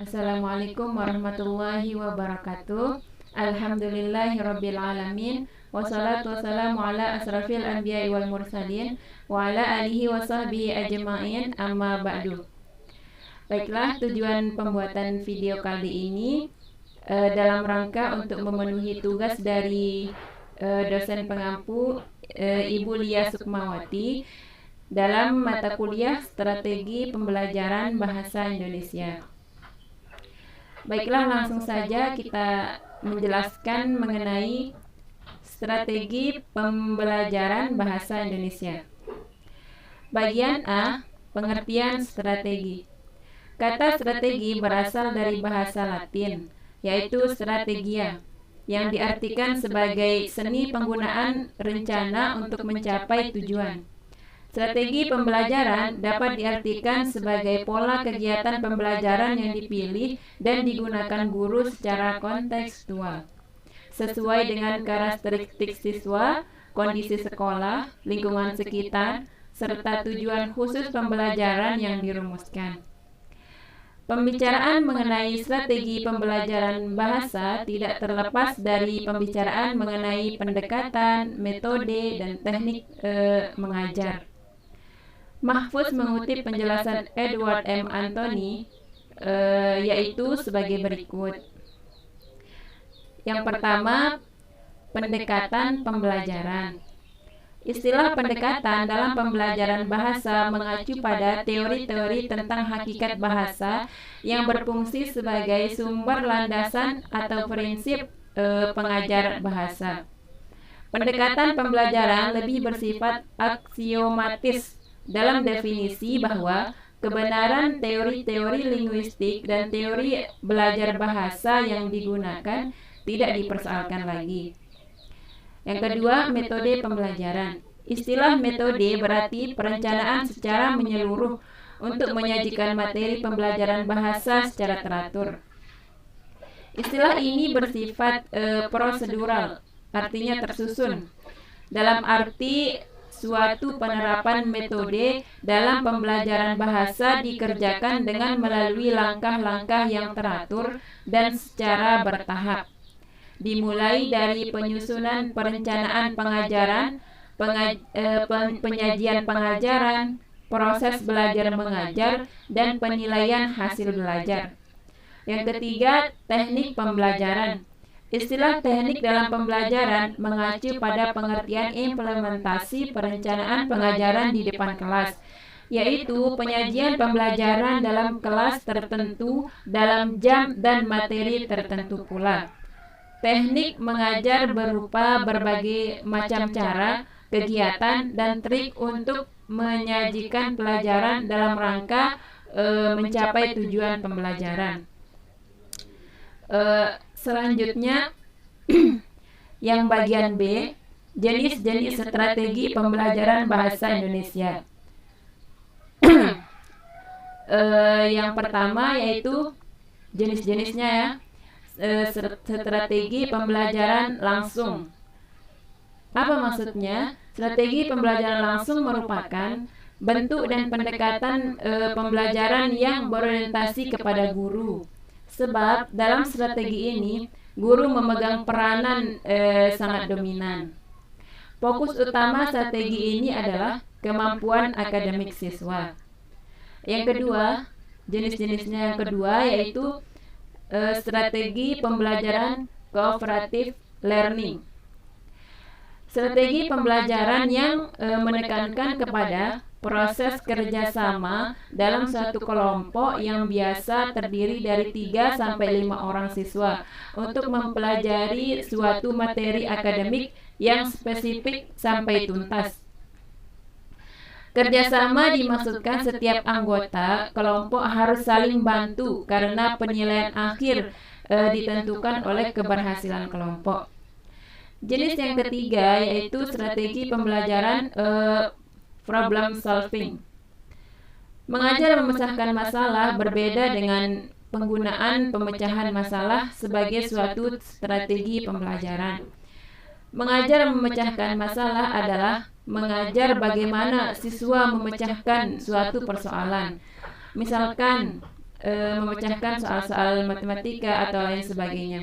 Assalamualaikum warahmatullahi wabarakatuh. Alhamdulillahirabbil alamin. Wassalatu wassalamu ala asrafil anbiya'i wal mursalin wa ala alihi wa sahbihi ajma'in, amma ba'du. Baiklah, tujuan pembuatan video kali ini dalam rangka untuk memenuhi tugas dari dosen pengampu Ibu Lia Sukmawati dalam mata kuliah Strategi Pembelajaran Bahasa Indonesia. Baiklah, langsung saja kita menjelaskan mengenai strategi pembelajaran bahasa Indonesia. Bagian A, pengertian strategi. Kata strategi berasal dari bahasa Latin, yaitu strategia, yang diartikan sebagai seni penggunaan rencana untuk mencapai tujuan. Strategi pembelajaran dapat diartikan sebagai pola kegiatan pembelajaran yang dipilih dan digunakan guru secara kontekstual, sesuai dengan karakteristik siswa, kondisi sekolah, lingkungan sekitar, serta tujuan khusus pembelajaran yang dirumuskan. Pembicaraan mengenai strategi pembelajaran bahasa tidak terlepas dari pembicaraan mengenai pendekatan, metode, dan teknik mengajar. Mahfuz mengutip penjelasan Edward M. Anthony, yaitu sebagai berikut. Yang pertama, pendekatan pembelajaran. Istilah pendekatan dalam pembelajaran bahasa mengacu pada teori-teori tentang hakikat bahasa yang berfungsi sebagai sumber landasan atau prinsip pengajar bahasa. Pendekatan pembelajaran lebih bersifat aksiomatis dalam definisi bahwa kebenaran teori-teori linguistik dan teori belajar bahasa yang digunakan tidak dipersoalkan lagi. Yang kedua, metode pembelajaran. Istilah metode berarti perencanaan secara menyeluruh untuk menyajikan materi pembelajaran bahasa secara teratur. Istilah ini bersifat prosedural, artinya tersusun, dalam arti suatu penerapan metode dalam pembelajaran bahasa dikerjakan dengan melalui langkah-langkah yang teratur dan secara bertahap. Dimulai dari penyusunan perencanaan pengajaran, penyajian pengajaran, proses belajar mengajar, dan penilaian hasil belajar. Yang ketiga, teknik pembelajaran. Istilah teknik dalam pembelajaran mengacu pada pengertian implementasi perencanaan pengajaran di depan kelas, yaitu penyajian pembelajaran dalam kelas tertentu dalam jam dan materi tertentu pula. Teknik mengajar berupa berbagai macam cara, kegiatan, dan trik untuk menyajikan pelajaran dalam rangka mencapai tujuan pembelajaran. Selanjutnya, yang bagian B, jenis-jenis strategi pembelajaran bahasa Indonesia. Yang pertama yaitu jenis-jenisnya ya. Strategi pembelajaran langsung. Apa maksudnya? Strategi pembelajaran langsung merupakan bentuk dan pendekatan pembelajaran yang berorientasi kepada guru. Sebab dalam strategi ini, guru memegang peranan sangat dominan. Fokus utama strategi ini adalah kemampuan akademik siswa. Yang kedua, jenis-jenisnya yang kedua yaitu strategi pembelajaran cooperative learning. Strategi pembelajaran yang menekankan kepada proses kerjasama dalam suatu kelompok yang biasa terdiri dari 3-5 orang siswa untuk mempelajari suatu materi akademik yang spesifik sampai tuntas. Kerjasama dimaksudkan setiap anggota kelompok harus saling bantu karena penilaian akhir ditentukan oleh keberhasilan kelompok. Jenis yang ketiga yaitu strategi pembelajaran problem solving. Mengajar memecahkan masalah berbeda dengan penggunaan pemecahan masalah sebagai suatu strategi pembelajaran. Mengajar memecahkan masalah adalah mengajar bagaimana siswa memecahkan suatu persoalan. Misalkan memecahkan soal-soal matematika atau lain sebagainya.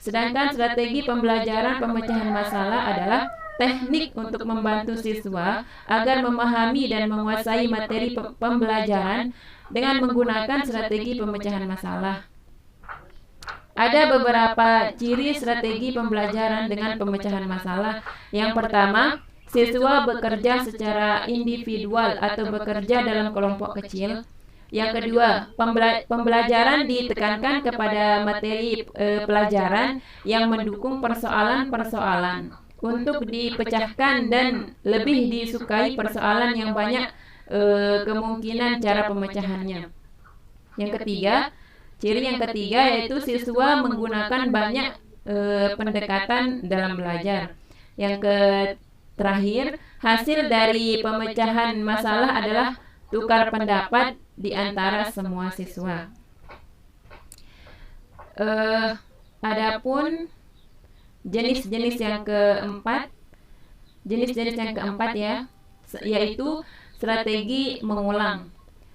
Sedangkan strategi pembelajaran pemecahan masalah adalah teknik untuk membantu siswa agar memahami dan menguasai materi pembelajaran dengan menggunakan strategi pemecahan masalah. Ada beberapa ciri strategi pembelajaran dengan pemecahan masalah. Yang pertama, siswa bekerja secara individual atau bekerja dalam kelompok kecil. Yang kedua, pembelajaran ditekankan kepada materi pelajaran yang mendukung persoalan-persoalan untuk dipecahkan dan lebih disukai persoalan yang banyak kemungkinan cara pemecahannya. Yang ketiga, ciri yang ketiga yaitu siswa menggunakan banyak pendekatan dalam belajar. Yang terakhir, hasil dari pemecahan masalah adalah tukar pendapat di antara semua siswa. Adapun jenis-jenis yang keempat, ya, yaitu strategi mengulang.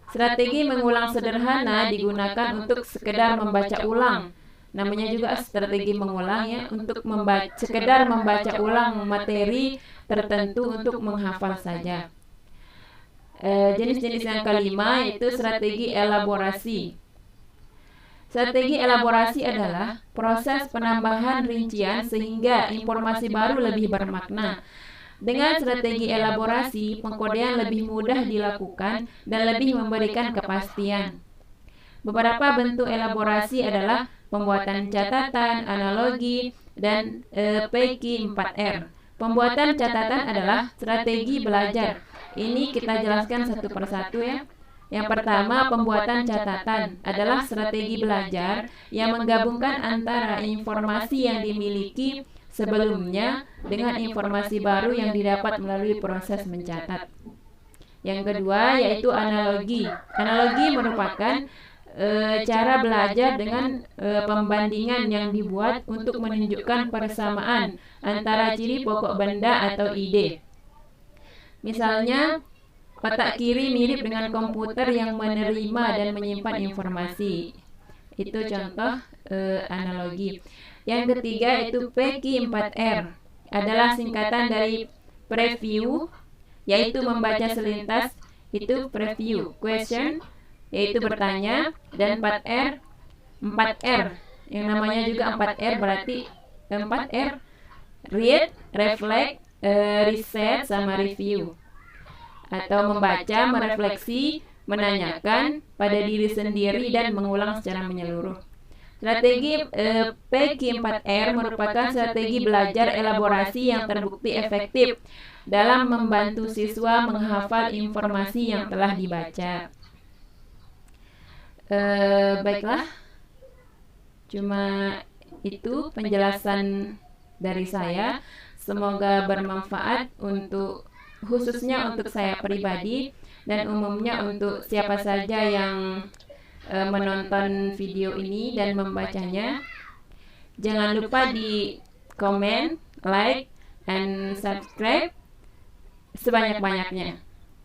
Strategi mengulang sederhana digunakan untuk sekedar membaca ulang. Namanya juga strategi mengulang, ya, untuk sekedar membaca ulang materi tertentu untuk menghafal saja. Jenis-jenis yang kelima yaitu strategi elaborasi. Strategi elaborasi adalah proses penambahan rincian sehingga informasi baru lebih bermakna. Dengan strategi elaborasi, pengkodean lebih mudah dilakukan dan lebih memberikan kepastian. Beberapa bentuk elaborasi adalah pembuatan catatan, analogi, dan PQ4R. Pembuatan catatan adalah strategi belajar. Ini kita jelaskan satu persatu, ya. Yang pertama, pembuatan catatan adalah strategi belajar yang menggabungkan antara informasi yang dimiliki sebelumnya dengan informasi baru yang didapat melalui proses mencatat. Yang kedua yaitu analogi. Analogi merupakan cara belajar dengan pembandingan yang dibuat untuk menunjukkan persamaan antara ciri pokok benda atau ide. Misalnya, otak kiri mirip dengan komputer yang menerima dan menyimpan informasi. Itu contoh analogi. Yang ketiga yaitu PQ4R adalah singkatan dari preview, yaitu membaca selintas, itu preview, question, yaitu bertanya, dan 4R, yang namanya juga 4R berarti 4R, read, reflect, reset, sama review. Atau membaca, merefleksi, menanyakan pada diri sendiri dan mengulang secara menyeluruh. Strategi PQ4R merupakan strategi belajar elaborasi yang terbukti efektif dalam membantu siswa menghafal informasi yang telah dibaca. Baiklah, cuma itu penjelasan dari saya. Semoga bermanfaat khususnya untuk saya pribadi dan umumnya untuk siapa saja yang menonton video ini dan membacanya. Jangan lupa di komen, like, and subscribe sebanyak-banyaknya.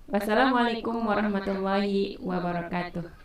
Wassalamualaikum warahmatullahi wabarakatuh.